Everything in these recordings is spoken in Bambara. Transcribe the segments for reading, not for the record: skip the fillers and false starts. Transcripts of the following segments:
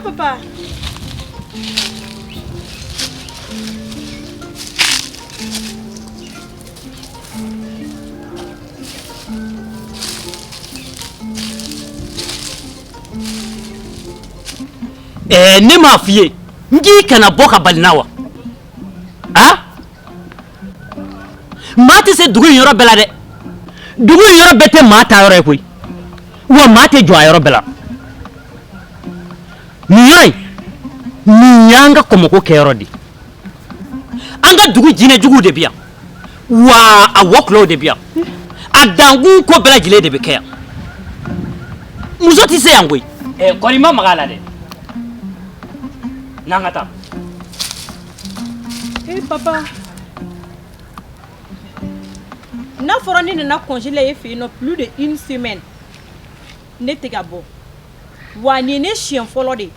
Papa. Ne m'a fie ngi kana boka balinawa ah mate se dugu yoro bela de dugu yoro bete mata yoro koy wa mate jo yoro bela ni yoy ni yanga komo ko kero di anga dugu jine jugu de biya wa a woklo de biya adangu ko bela jile de be kaya muzo ti se yangoy korima magala de Nangata. Papa. N'a fourni n'a congelé et fait plus de 1 semaine. N'était qu'à bon. Wani ne chien follow de.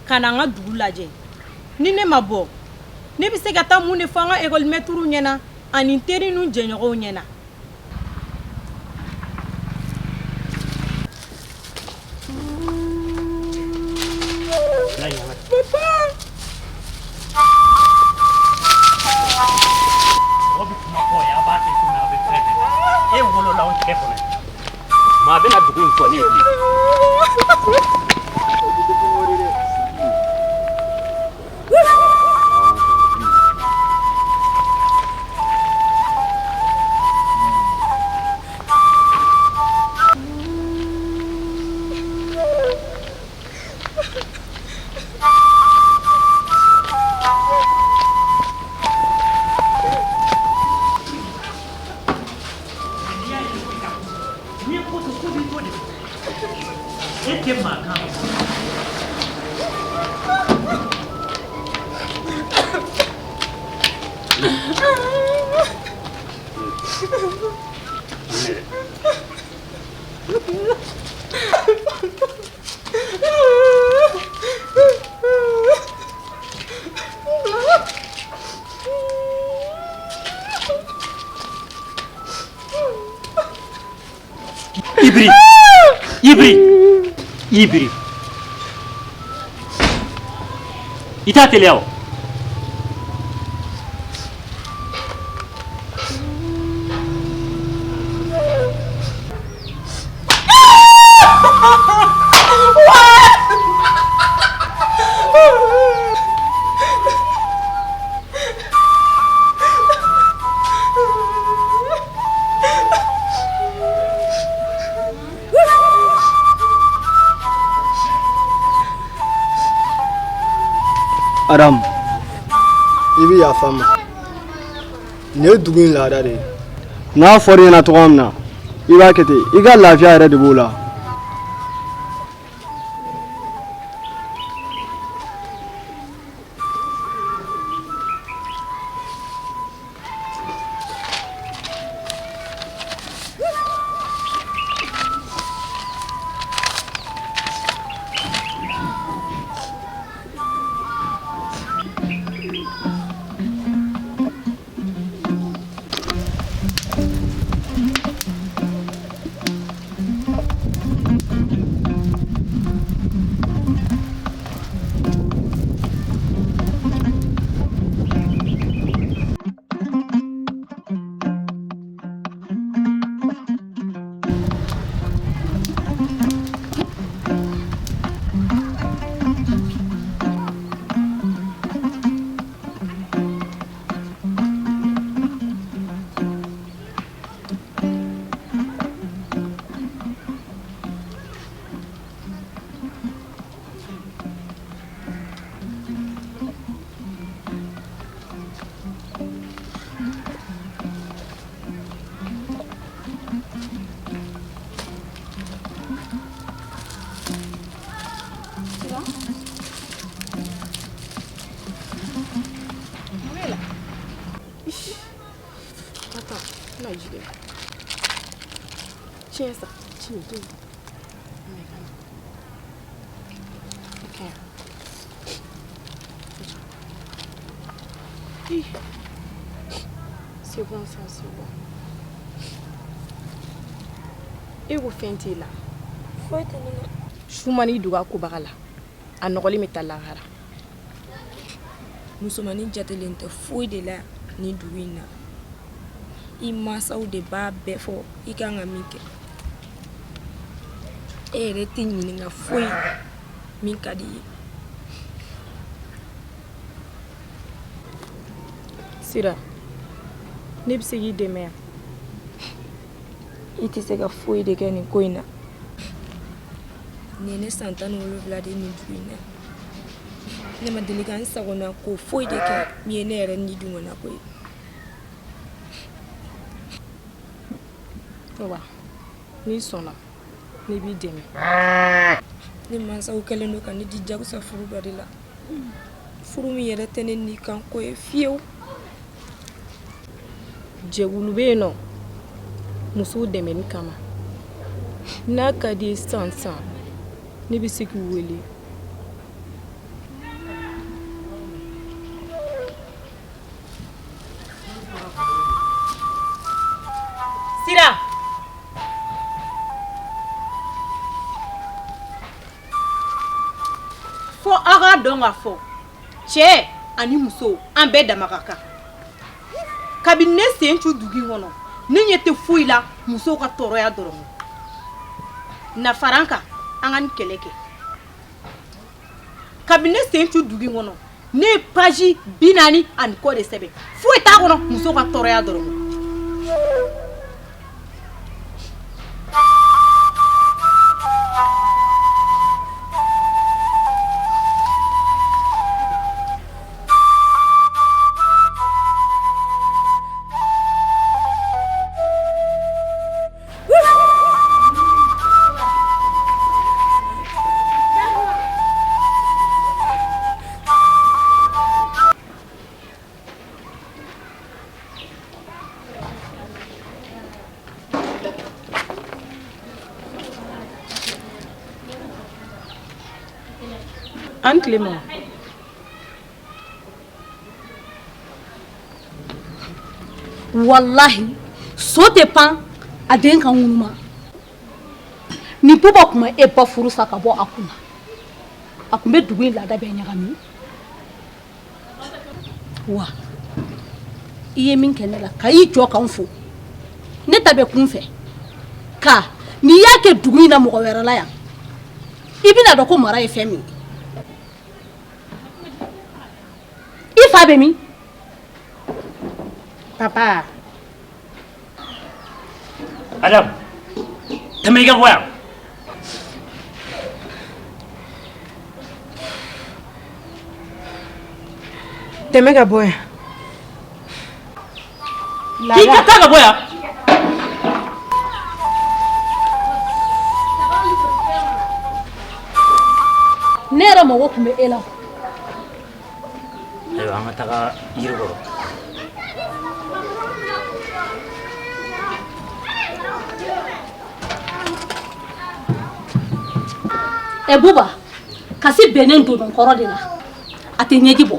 Kananga doulaje. Ni ne ma bo. Ne bi se gata mu ne fanga école meturu nyena. An interi nu jenyo nyena. Ma bena dugu in fɔ ne ye Ibri ita teleo Adam, ibi ya fama. Ne dugu la da de. Na fori na to amna. Iba kete, iga lafiya yare de bola. jide tiɲɛ sa tiɲɛ to okay c'est bon ça c'est bon e ko fɛn t'i la foyi tɛ ne la sumani duga kobaga la a nɔgɔli bɛ taa lahara musomanin jatelen tɛ foyi de la ni dugu in na i mansaw de b'a bɛɛ fɔ i kan ka min kɛ e yɛrɛ tɛ ɲininka foyi min ka di ye sira ne bɛ se k'i dɛmɛ yan i tɛ se ka foyi de kɛ nin ko in na nin ye ne san 17 de nin dugu in na ne ma deli ka n sagona ko foyi de kɛ min ye ne yɛrɛ ni dungana ko ye wa n'i sɔnna ne b'i dɛmɛ ne mansaw kɛlen don ka ne di jagosa furu dɔ de la furu min yɛrɛ tɛ ne ni kan ko ye fiyewu jɛkulu bɛ yen nɔ musow dɛmɛni kama n'a ka di ye sisan ne bɛ se k'u wele Sira fo aw k'a dɔn k'a fɔ cɛ ani muso an bɛɛ dama ka kan kabini ne sen cu dugu in kɔnɔ ne ɲɛ tɛ foyi la musow ka tɔɔrɔya dɔrɔn nafaran kan an ka nin kɛlɛ kɛ kabini ne sen cu dugu in kɔnɔ ne ye page 40 ani kɔ de sɛbɛn foyi t'a kɔnɔ musow ka tɔɔrɔya dɔrɔn an tilema wallahi so tɛ pan a den ka ŋunuma ni buba kuma e ba furu sa ka bɔ a kunna a kun bɛ dugu in laada bɛɛ ɲagami wa i ye min kɛ ne la ka i jɔ k'an fo ne ta bɛ kun fɛ ka n'i y'a kɛ dugu in na mɔgɔ wɛrɛ la yan i bɛna dɔn ko mara ye fɛn min ye i fa bɛ min papa Adam, tɛmɛ i ka bɔ yan. tɛmɛ ka bɔ yan K'i ka taa ka bɔ yan. ne yɛrɛ mago tun bɛ e la Ayiwa, an ka taga yiri kɔrɔ. ɛ buba kasi bɛnnen donnɔ kɔrɔ de la a tɛ ɲɛji bɔ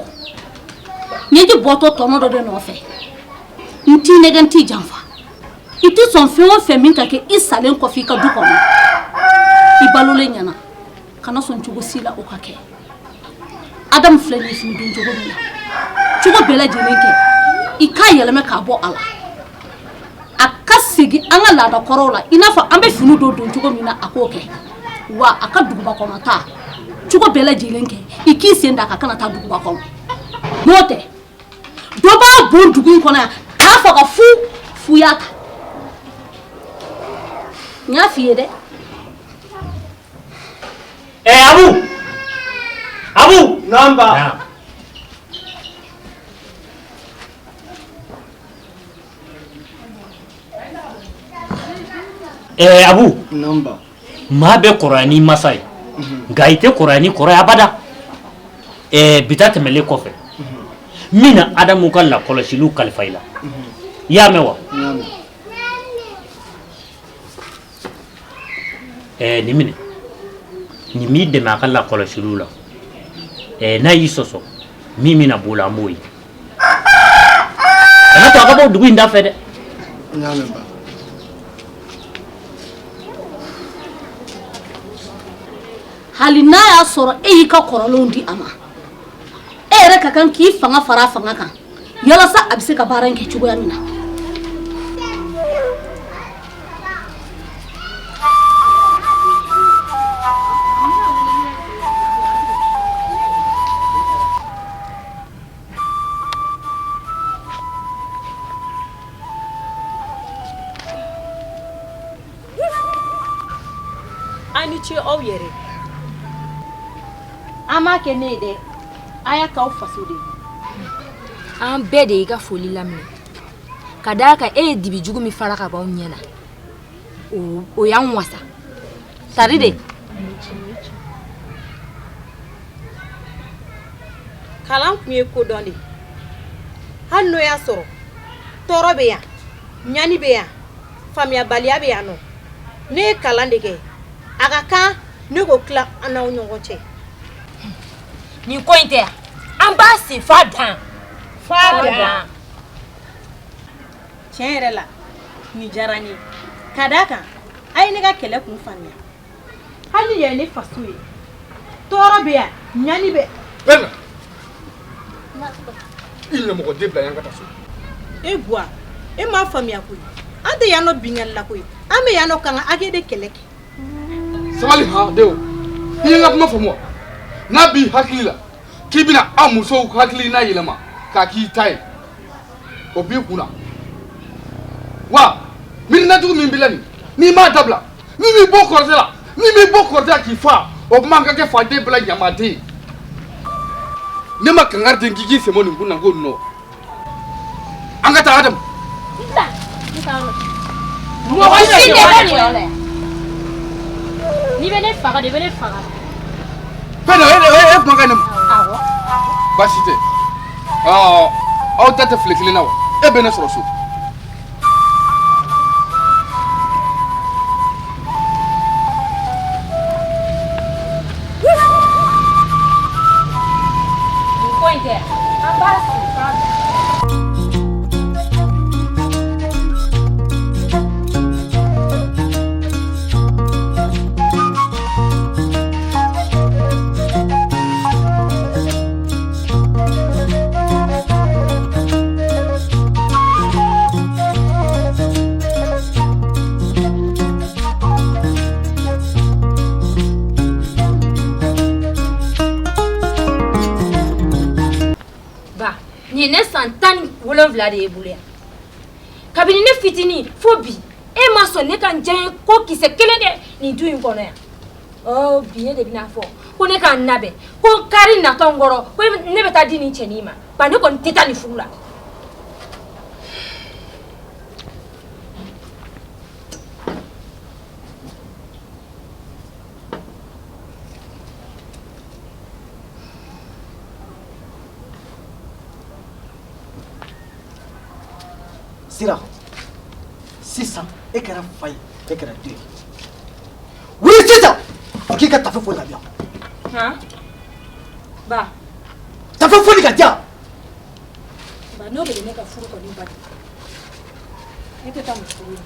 ɲɛji bɔtɔ tɔnɔ dɔ de nɔfɛ n t'i nɛgɛ n t'i janfa i tɛ sɔn fɛn o fɛn min ka kɛ i salen kɔfɛ i ka du kɔnɔ i balolen ɲɛna kana sɔn cogo si la o ka kɛ Adamu filɛ nin ye fini don cogo min na cogo bɛɛ lajɛlen kɛ i k'a yɛlɛmɛ k'a bɔ a la a ka segin an ka laada kɔrɔw la i n'a fɔ an bɛ fini don cogo min na a k'o kɛ wa a ka duguba kɔnɔ ta cogo bɛɛ lajɛlen kɛ i k'i sen da a ka kana taa duguba kɔnɔ n'o tɛ dɔ b'a bon dugu in kɔnɔ yan k'a fɔ ka fuya ta n y'a f'i ye dɛ. Abu Namba. Abu Namba. maa bɛ kɔrɔya ni masa ye nka i tɛ kɔrɔya ni kɔrɔ ye abada bi ta tɛmɛlen kɔfɛ min na Adamu ka lakɔlɔsiliw kalifa i la i y'a mɛn wa nin minɛ nin m'i dɛmɛ a ka lakɔlɔsiliw la n'a y'i sɔsɔ min bɛna b'o la an b'o ye kana to a ka bɔ dugu in da fɛ dɛ. N y'a mɛn ba. hali n'a y'a sɔrɔ e y'i ka kɔrɔlenw di a ma e yɛrɛ ka kan k'i fanga fara a fanga kan yalasa a bɛ se ka baara in kɛ cogoya min na. an ni ce aw yɛrɛ an m'a kɛ ne ye dɛ a y'a k'aw faso de ye. an bɛɛ de y'i ka foli laminɛ ka d'a kan e ye dibi jugu min fara ka b'anw ɲɛ na o y'an wasa tari de. kalan tun ye kodɔn de hali n'o y'a sɔrɔ tɔɔrɔ bɛ yan ɲani bɛ yan faamuyabaliya bɛ yan nɔ ne ye kalan de kɛ a ka kan ne k'o tila an n'aw ɲɔgɔn cɛ. nin ko in tɛ yan an b'a sen f'a dan. tiɲɛ yɛrɛ la nin diyara n ye ka d'a kan a ye ne ka kɛlɛ kun faamuya hali ni yɛrɛ ne faso ye tɔɔrɔ bɛ yan ɲani bɛ. Bɛnna i ɲɛmɔgɔ den bila yan ka taa so. e buwa e m'a faamuya koyi an tɛ yan nɔ binkali la koyi an bɛ yan nɔ kan ka hakɛ de kɛlɛ kɛ. sabali ha denw i ye n ka kuma faamu wa n'a b'i hakili la k'i bɛna an musow hakilina yɛlɛma k'a k'i ta ye o b'i kun na wa miirinajugu min b'i la nin n'i m'a dabila min b'i bɔ kɔrɔtɛ la min b'i bɔ kɔrɔtɛ la k'i fa o kuma ka kɛ faden bɛɛ la ɲamaden ye ne ma kankari den k'i k'i sɛmɛ nin kun na ko nɔ an ka taa Adamu. mɔgɔ si tɛ bɔ nin yɔrɔ la n'i bɛ ne faga de i bɛ ne faga. Bɛnna e kuma ka ne ma. awɔ. baasi tɛ aw ta tɛ file kelen na wa e bɛ ne sɔrɔ so. nin ko in tɛ yan an b'a sen f'a dan. nin ne san 17 de ye bolo yan kabini ne fitinin fo bi e ma sɔn ne ka n diya ko kisɛ kelen kɛ nin du in kɔnɔ yan bi ne de bɛna fɔ ko ne k'a labɛn ko n kari natɔ n kɔrɔ ko ne bɛ taa di nin cɛnin ma ba ne kɔni tɛ taa nin furu la. Sira sisan e kɛra fa ye e kɛra den ye wuli sisan k'i ka tafe foli ka diyan. ba tafe foli ka diyan. ba n'o de bɛ ne ka furu kɔni bali ne tɛ taa muso ye.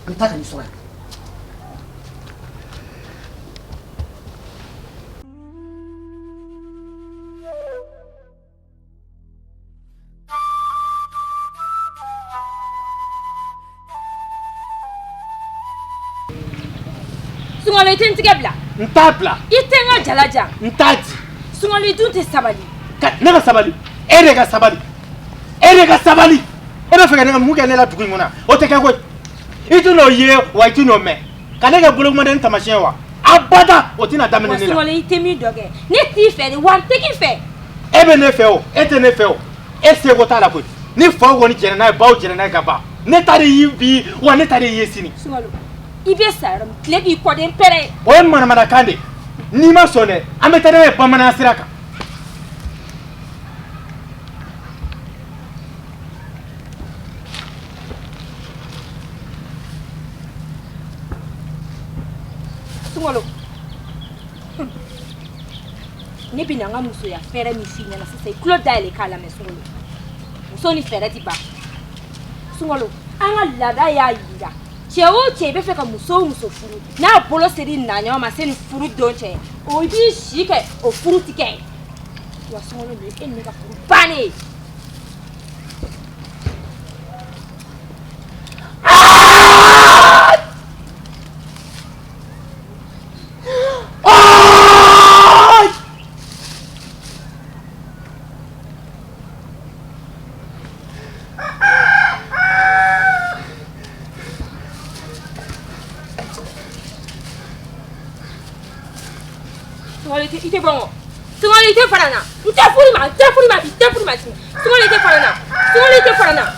n taa ka n'i sɔrɔ yan. Sungalo i tɛ n tigɛ bila. n t'a bila. I tɛ n ka jala jan. n t'a di. Sungalo i dun tɛ sabali. ne ka sabali e de ka sabali e de ka sabali e bɛ fɛ ka ne ka mun kɛ ne la dugu in kɔnɔ o tɛ kɛ koyi i tɛ n'o ye wa i tɛ n'o mɛn ka ne kɛ bolokomaden taamasiyɛn wa abada o tɛna daminɛ ne la. Sungalo i tɛ min dɔ kɛ ne t'i fɛ de wa n tɛ k'i fɛ. e bɛ ne fɛ o e tɛ ne fɛ o e seko t'a la koyi ni faw kɔni jɛnna n'a ye baw jɛnna n'a ye ka ban ne ta de y'i bi wa ne ta de y'i ye sini. Sungalo i bɛ sa yɔrɔ min tile k'i kɔden pɛrɛ. o ye manamanakan de ye n'i ma sɔn dɛ an bɛ taa n'a ye bamananya sira kan. ne bɛ na n ka musoya fɛɛrɛ min f'i ɲɛna sisan i tulo dayɛlɛ k'a lamɛn Sunkalo muso ni fɛɛrɛ ti ban Sunkalo an ka laada y'a yira cɛ o cɛ i bɛ fɛ ka muso o muso furu n'a bolo seri naɲɔgɔn ma se ni furu don cɛ o i b'i si kɛ o furu ti kɛ wa Sunkalo nin e ni ne ka furu bannen ite bongo Sunkalo ite farana ite furi ma Sunkalo ite farana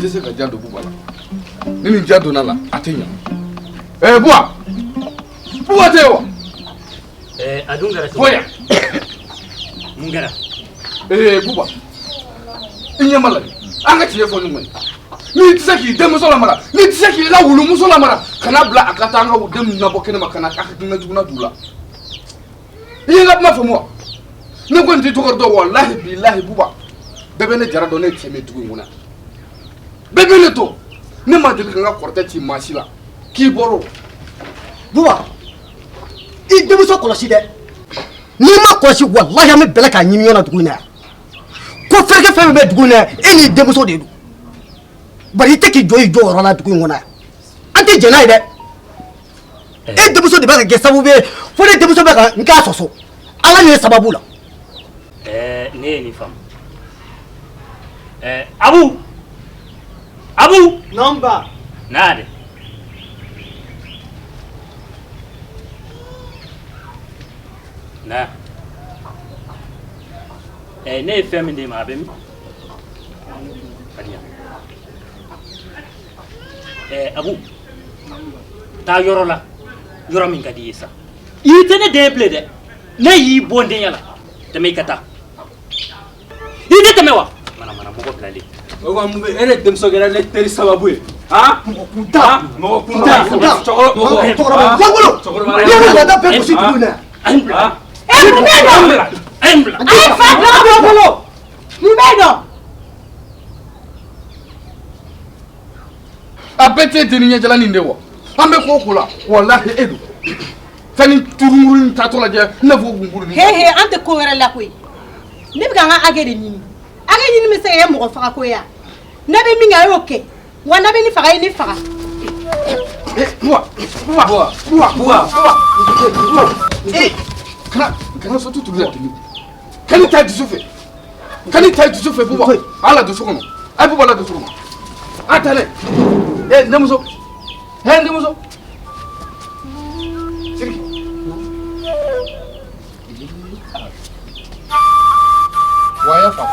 Ni se ka jado buba la ni jado na la atenya buwa tewa adungara boya mungara buba inyamala anga tiye fo nyumani ni tsaki demu so la mara ni tsaki la wulu muso la mara kana bla akata anga wudem na bokene makana akata na juguna dula yinga ma fo mo ne ko ndi to gordo wallahi billahi buba bebe ne jara do ne teme dugu nguna bebe ne to ne ma deli nga korte ti masila ki boro buba I demuso kɔlɔsi dɛ ni ma kɔlɔsi wallahi an bɛ bɛlɛ k'a ɲimi ɲɔgɔn na dugu in na ko fɛrɛkɛ fɛn bɛ dugu in na e ni demuso de don bari I tɛ k'i jɔ I jɔyɔrɔ la dugu in kɔnɔ an tɛ jɛn n'a ye dɛ e demuso de bɛ ka kɛ sababu ye fo ne demuso bɛ ka n k'a sɔsɔ ala nin ye sababu la ne ye nin faamu Abu Namba Nade Na ne ye fɛn min d'e ma a bɛ min Abu taa yɔrɔ la yɔrɔ min ka di ye sa I tɛ ne den bilen dɛ ne y'i bɔ n denya la tɛmɛ I ka taa I tɛ tɛmɛ wa mana mɔgɔ bilalen o ko mun bɛ e ne denmuso kɛra ne teri sababu ye mɔgɔ kunta cɛkɔrɔba ne bɛ laada bɛɛ gosi dugu in na mun bɛ dɔn a ye fa bila ka bɔ bolo mun bɛ dɔn a bɛɛ tɛ deni ɲɛjala nin de wa an bɛ ko ko la wallahi e do fɛn turumuru ta to lajɛ ne fo bumburu ni he an tɛ ko wɛrɛ la koyi ne bɛ ka n ka hakɛ de ɲini hakɛ ɲini bɛ se ka kɛ mɔgɔ faga ko ye wa ne bɛ min kɛ a y'o kɛ wa ne bɛ ni faga ye ne faga kana so tutu la tini kani ta dusu fɛ buba ala dusu kɔnɔ ay buba la dusu kɔnɔ atale ndemuso ndemuso siriki waya fa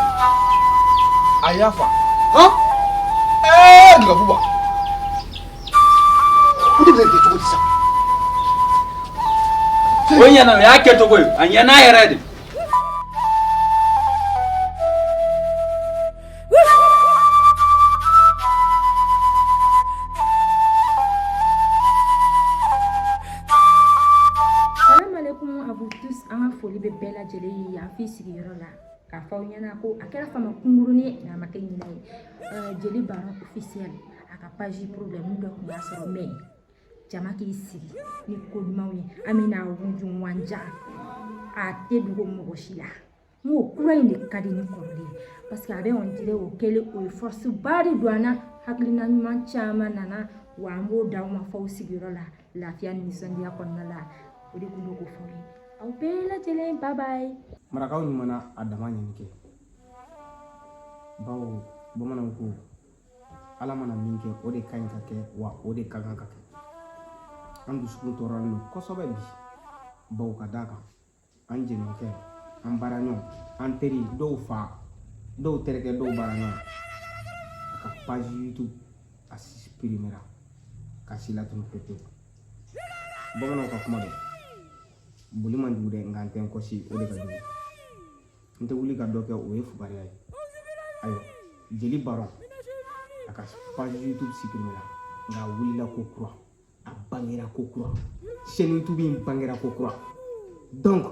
ayafa nga buba udi bɛ de cogo di sa o ɲɛna o y'a kɛ cogo ye a ɲɛna yɛrɛ de vous tous an ka foli bɛ bɛɛ lajɛlen ye yan f'i sigiyɔrɔ la k'a fɔ aw ɲɛna ko a kɛra fama kunkurunin ye nka a ma kɛ ɲinɛ ye jeli baron officiel a ka page problème dɔ tun b'a sɔrɔ mais jama k'i sigi ni ko ɲumanw ye an bɛna wunju wanja a tɛ dogo mɔgɔ si la n ko kura in de ka di ni kɔrɔlen ye parce que a bɛ on dirait o kɛlen o ye force ba de don an na hakilina ɲuman caman nana wa an b'o d'aw ma f'aw sigiyɔrɔ la lafiya ni nisɔndiya kɔnɔna la o de tun bɛ k'o fɔ ye aw bɛɛ lajɛlen bye bye. marakaw ɲumanna a dama ɲini kɛ bawo bamananw ko ala mana min kɛ o de ka ɲi ka kɛ wa o de ka kan ka kɛ an dusukun tɔɔrɔlen don kosɛbɛ bi bawo ka d'a kan an jɛɲɔgɔnkɛ an baaraɲɔgɔn an teri dɔw fa dɔw terikɛ dɔw baaraɲɔgɔn a ka page YouTube a supprimera ka si latunu pepewu bamananw ka kuma don boli man jugu dɛ nka n tɛ n kɔsi o de ka jugu n tɛ wuli ka dɔ kɛ o ye fugariya ye ayiwa jeli baron a ka page YouTube supprimera nka a wulila ko kura a bangera ko kura chaîne YouTube in bangera ko kura donc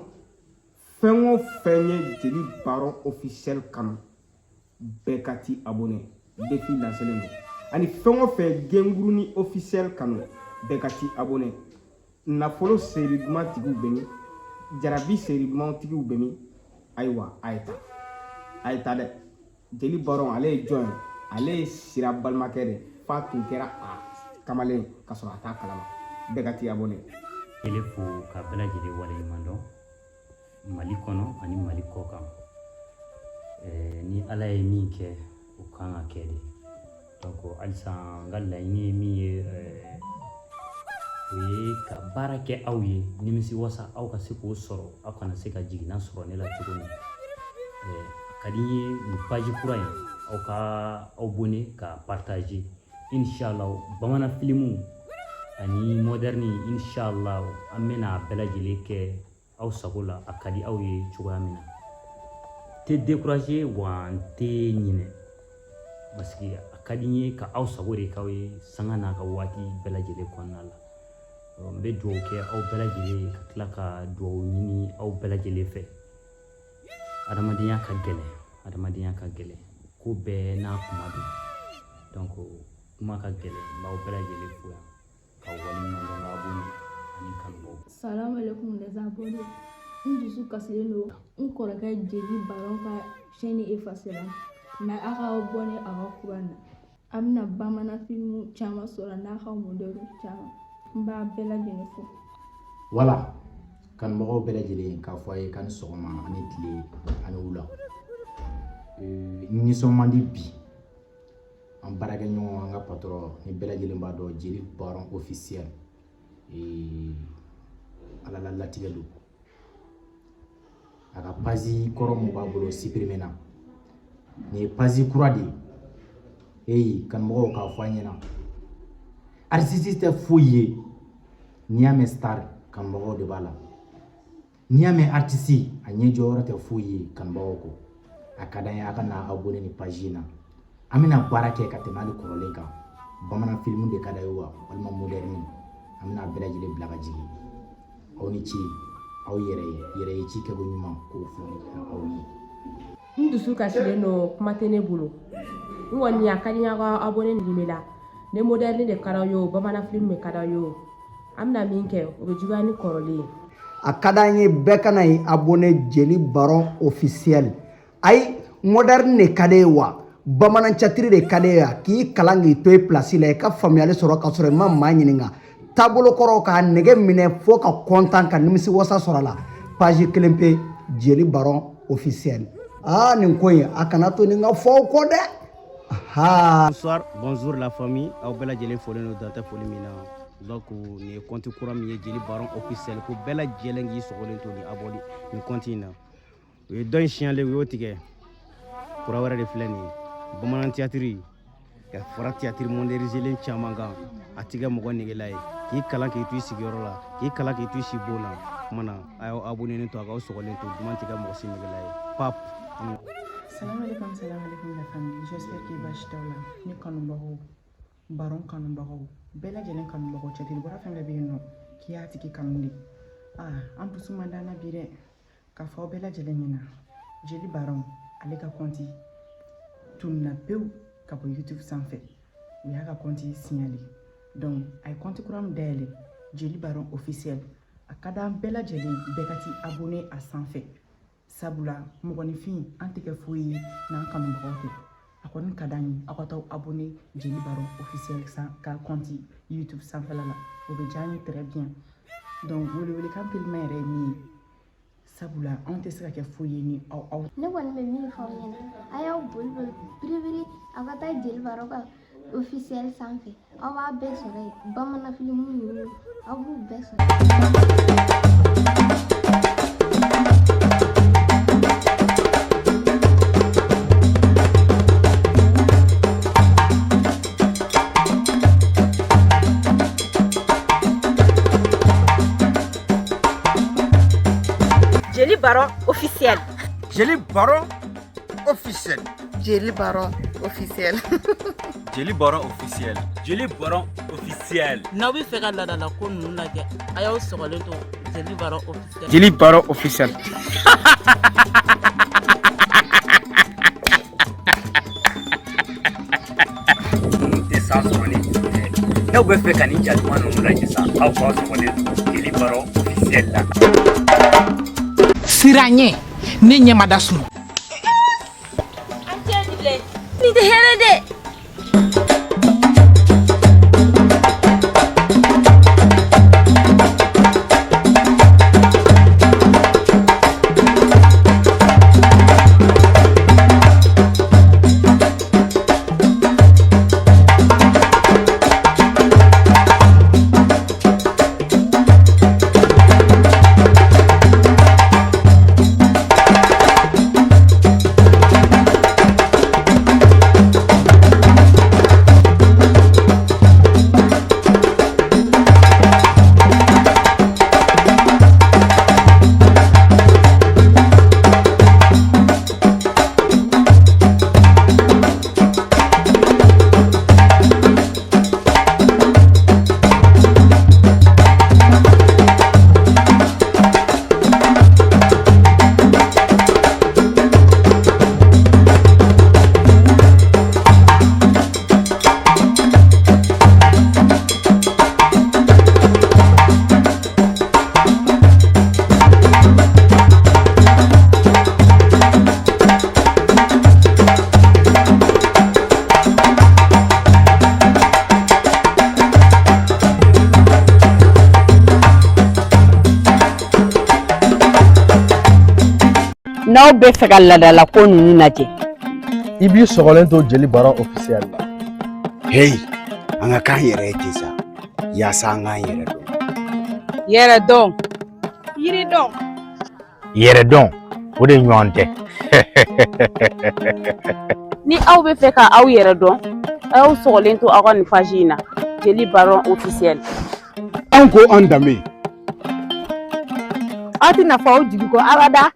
fɛn o fɛn ye jeli baron officiel kanu bɛɛ ka ti abonné défi lancelen don ani fɛn o fɛn genguruni officiel kanu bɛɛ ka ti abonné nafolo seri duman tigiw bɛ min jarabi seri duman tigiw bɛ min ayiwa a ye ta dɛ jeli baron ale ye jɔn ye ale ye sira balimakɛ de f'a tun kɛra a kamalen ka sɔrɔ a t'a kalama bɛɛ ka ti abonné ele fo ka bɛɛ lajɛlen waleɲuman dɔn mali kɔnɔ ani mali kɔ kan ni ala ye min kɛ o kan ka kɛ de donc halisa n ka laɲini ye min ye o ye ka baara kɛ aw ye nimisi wasa aw ka se k'o sɔrɔ aw kana se ka jigina sɔrɔ ne la cogo min a ka di n ye nin page kura in aw ka abonné ka partager inshallah bamanan filimu ani moderni inshallah an bɛna bɛɛ lajɛlen kɛ aw sago la a ka di aw ye cogoya min na tɛ décourager wa n tɛ ɲinɛ parce que a ka di n ye ka aw sago de k'aw ye sanga n'a ka waati bɛɛ lajɛlen kɔnɔna la n bɛ dugawu kɛ aw bɛɛ lajɛlen ka tila ka dugawu ɲini aw bɛɛ lajɛlen fɛ adamadenya ka gɛlɛn ko bɛɛ n'a kuma don donc kuma ka gɛlɛn n b'aw bɛɛ lajɛlen fo yan ka waleɲuman dɔn ka abonné ani kanubaw. Salam alaikum les abonnés. N dusu kasilen don n kɔrɔkɛ jeli baron ka chaîne effacera mais a ka abonné a ka kuran na a bɛna bamanan filimu caman sɔrɔ n'a ka modèle caman n b'a bɛɛ lajɛlen fo. Voilà kanubagaw bɛɛ lajɛlen k'a fɔ a ye k'ani sɔgɔma ani tile ani wula nisɔn man di bi an baarakɛɲɔgɔn an ka patron ni bɛɛ lajɛlen b'a dɔn jeli baron officiel ala la latigɛ don a ka page kɔrɔ mun b'a bolo supprimé na nin ye page kura de ye kanubagaw k'a fɔ an ɲɛna artiste tɛ foyi ye n'i y'a mɛn star kanubagaw de b'a la n'i y'a mɛn artiste a ɲɛ jɔyɔrɔ tɛ foyi ye kanubagaw kɔ a ka d'an ye a ka na abonné ni page in na an bɛna baara kɛ ka tɛmɛ hali kɔrɔlen kan bamanan filimu de ka d'a ye wa walima moderni an bɛna bɛɛ lajɛlen bila ka jigin aw ni ce aw yɛrɛ ye ci kɛko ɲuman k'o fɔli aw ye. N dusu kasilen don kuma tɛ ne bolo n kɔni a ka di n ye aw ka abonné nin la ni moderni de ka d'aw ye o bamanan filimu de ka d'aw ye o an bɛna min kɛ o bɛ juguya ni kɔrɔlen ye. a ka d'an ye bɛɛ kana ye abonné jeli baron officiel ayi moderne de ka d'e ye wa bamanan catiri de ka d'e ye k'i kalan k'i to i place la i ka faamuyali sɔrɔ ka sɔrɔ i ma maa ɲininka taabolo kɔrɔ k'a nɛgɛ minɛ fo ka content ka nimisi wasa sɔrɔ a la page kelen pe jeli baron officiel nin ko in a kana to nin ka fɔ aw kɔ dɛ. Bonsoir, bonjour la famille. Aw bɛɛ lajɛlen folen don dan tɛ foli min na. Donc nin ye compte kura min ye jeli baron officiel ko bɛɛ lajɛlen k'i sɔgɔlen to nin abonné nin compte in na. O ye dɔ in siɲɛlen o y'o tigɛ. Kura wɛrɛ de filɛ nin ye. Bamanan théâtre ka fara théâtre moderniselen caman kan a tigɛ mɔgɔ negela ye. K'i kalan k'i to i sigiyɔrɔ la, k'i kalan k'i to i si bon na. Kuma na a y'aw abonné to a k'aw sɔgɔlen to duman tigɛ mɔgɔ si negela ye. Pap. Salam alaikum la famille. J'espère qu'il va chez là. Ni kanubagaw, baron kanubagaw, bɛɛ lajɛlen kanubagaw cɛtiri bɔra fɛn bɛɛ bɛ yen nɔ k'i y'a tigi kanu de. an dusu man d'an na bi dɛ k'a fɔ aw bɛɛ lajɛlen ɲɛna jeli baron ale ka kɔnti tununa pewu ka bɔ YouTube sanfɛ u y'a ka kɔnti signalé donc a ye kɔnti kura min dayɛlɛ jeli baron officiel a ka d'an bɛɛ lajɛlen bɛɛ ka ti abonné a sanfɛ sabula mɔgɔninfin an tɛ kɛ foyi ye n'an kanubagaw tɛ a kɔni ka d'an ye aw ka taa abonné jeli baron officiel ka kɔnti YouTube sanfɛla la o bɛ diya an ye très bien donc wele kan pelima yɛrɛ ye min ye sabula anw tɛ se ka kɛ foyi ye ni aw ne kɔni bɛ min fɔ aw ɲɛna a y'aw boli biribiri aw ka taa jeli baron ka officiel sanfɛ aw b'a bɛɛ sɔrɔ yen bamanan filimu ninnu aw b'u bɛɛ sɔrɔ Jeli Baron officiel. Jeli Baron officiel. Jeli Baron officiel. Jeli Baron officiel. Jeli Baron officiel. N'aw bɛ fɛ ka ladala ko ninnu lajɛ a y'aw sɔgɔlen to Jeli Baron officiel. Jeli Baron officiel. N'aw bɛ fɛ ka nin jatuma ninnu lajɛ sa aw k'aw sɔgɔlen to Jeli Baron officiel la. Siranye ne ɲɛma da sun. An tɛ nin filɛ nin tɛ hɛrɛ dɛ. N'aw bɛ fɛ ka ladala ko ninnu lajɛ i b'i sɔgɔlen to Jeli Baron officiel la. Hey, an ka k'an yɛrɛ ye ten sa yaasa an k'an yɛrɛ dɔn. yɛrɛ dɔn Yiri dɔn. Yɛrɛ dɔn o de ɲɔgɔn tɛ. ni aw bɛ fɛ ka aw yɛrɛ dɔn aw sɔgɔlen to aw ka nin page in na Jeli Baron officiel. An ko an danbe. aw tɛ nafa aw jigi kɔ abada.